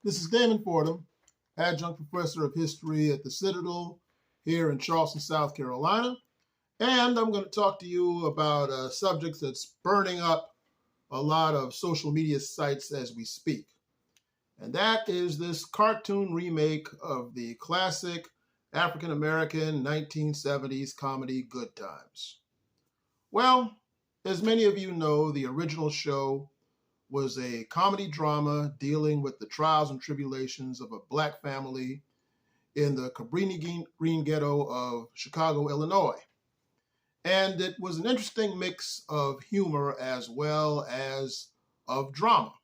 This is Damon Fordham, adjunct professor of history at the Citadel here in Charleston, South Carolina. And I'm going to talk to you about a subject that's burning up a lot of social media sites as we speak. And that is this cartoon remake of the classic African-American 1970s comedy Good Times. Well, as many of you know, the original show was a comedy drama dealing with the trials and tribulations of a black family in the Cabrini Green ghetto of Chicago, Illinois. And it was an interesting mix of humor as well as of drama.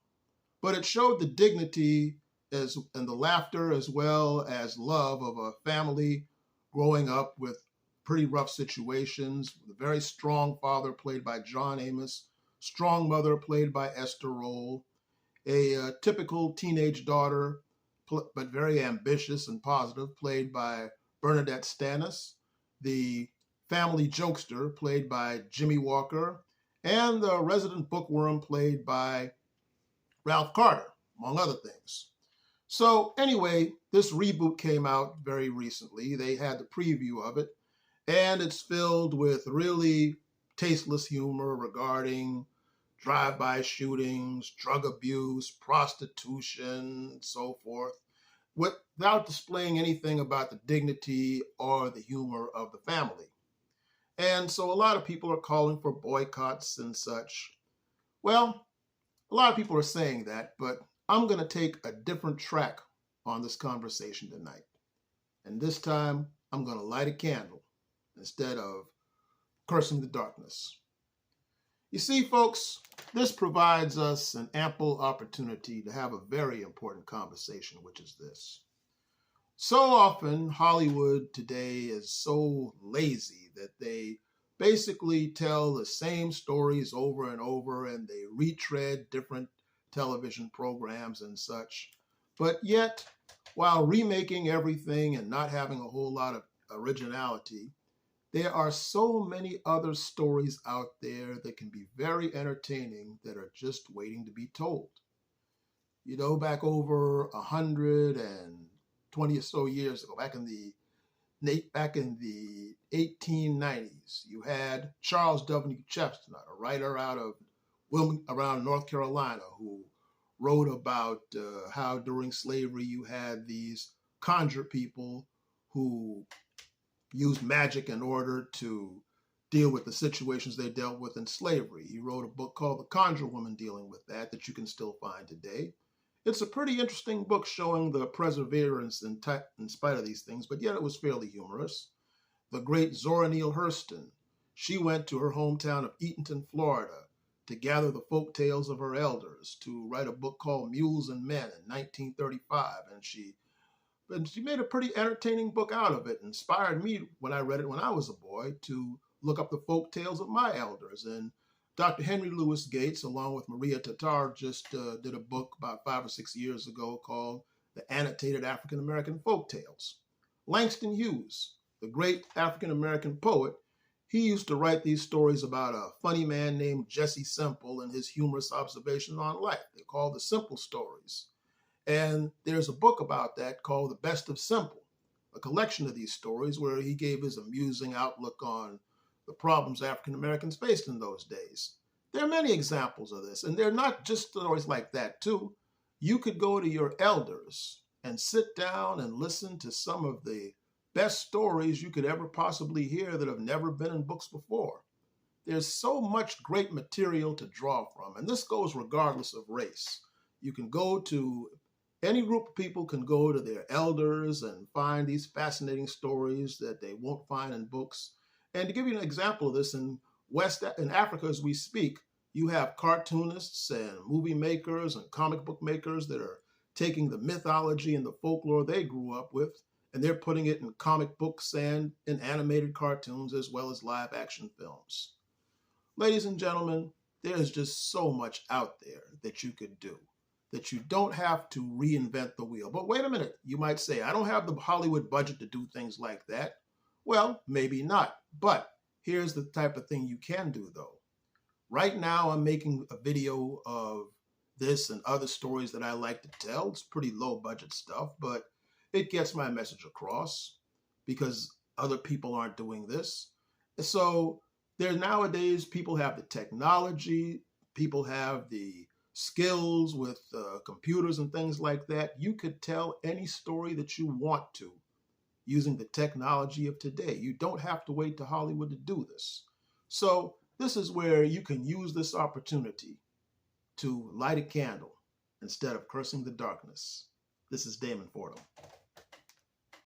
But it showed the dignity and the laughter as well as love of a family growing up with pretty rough situations, with a very strong father played by John Amos, strong mother played by Esther Roll, a typical teenage daughter, but very ambitious and positive, played by Bernadette Stanis, the family jokester played by Jimmy Walker, and the resident bookworm played by Ralph Carter, among other things. So anyway, this reboot came out very recently. They had the preview of it, and it's filled with really tasteless humor regarding drive-by shootings, drug abuse, prostitution, and so forth, without displaying anything about the dignity or the humor of the family. And so a lot of people are calling for boycotts and such. Well, a lot of people are saying that, but I'm going to take a different track on this conversation tonight. And this time, I'm going to light a candle instead of cursing the darkness. You see, folks, this provides us an ample opportunity to have a very important conversation, which is this. So often, Hollywood today is so lazy that they basically tell the same stories over and over, and they retread different television programs and such. But yet, while remaking everything and not having a whole lot of originality, there are so many other stories out there that can be very entertaining that are just waiting to be told. You know, back over 120 or so years ago, back in the 1890s, you had Charles W. Chestnut, a writer around North Carolina, who wrote about how during slavery you had these conjure people who used magic in order to deal with the situations they dealt with in slavery. He wrote a book called The Conjure Woman dealing with that you can still find today. It's a pretty interesting book showing the perseverance in spite of these things, but yet it was fairly humorous. The great Zora Neale Hurston, she went to her hometown of Eatonton, Florida, to gather the folk tales of her elders, to write a book called Mules and Men in 1935, and she made a pretty entertaining book out of it. It inspired me when I read it when I was a boy to look up the folk tales of my elders. And Dr. Henry Louis Gates, along with Maria Tatar, just did a book about 5 or 6 years ago called The Annotated African American Folk Tales. Langston Hughes, the great African American poet, he used to write these stories about a funny man named Jesse Simple and his humorous observations on life. They're called the Simple Stories. And there's a book about that called The Best of Simple, a collection of these stories where he gave his amusing outlook on the problems African Americans faced in those days. There are many examples of this, and they're not just stories like that, too. You could go to your elders and sit down and listen to some of the best stories you could ever possibly hear that have never been in books before. There's so much great material to draw from, and this goes regardless of race. You can go to any group of people can go to their elders and find these fascinating stories that they won't find in books. And to give you an example of this, in Africa as we speak, you have cartoonists and movie makers and comic book makers that are taking the mythology and the folklore they grew up with, and they're putting it in comic books and in animated cartoons as well as live action films. Ladies and gentlemen, there's just so much out there that you could do, that you don't have to reinvent the wheel. But wait a minute, you might say, I don't have the Hollywood budget to do things like that. Well, maybe not, but here's the type of thing you can do though. Right now, I'm making a video of this and other stories that I like to tell. It's pretty low budget stuff, but it gets my message across because other people aren't doing this. So there nowadays, people have the technology, people have the skills with computers and things like that. You could tell any story that you want to using the technology of today. You don't have to wait to Hollywood to do this. So this is where you can use this opportunity to light a candle instead of cursing the darkness. This is Damon Fordham.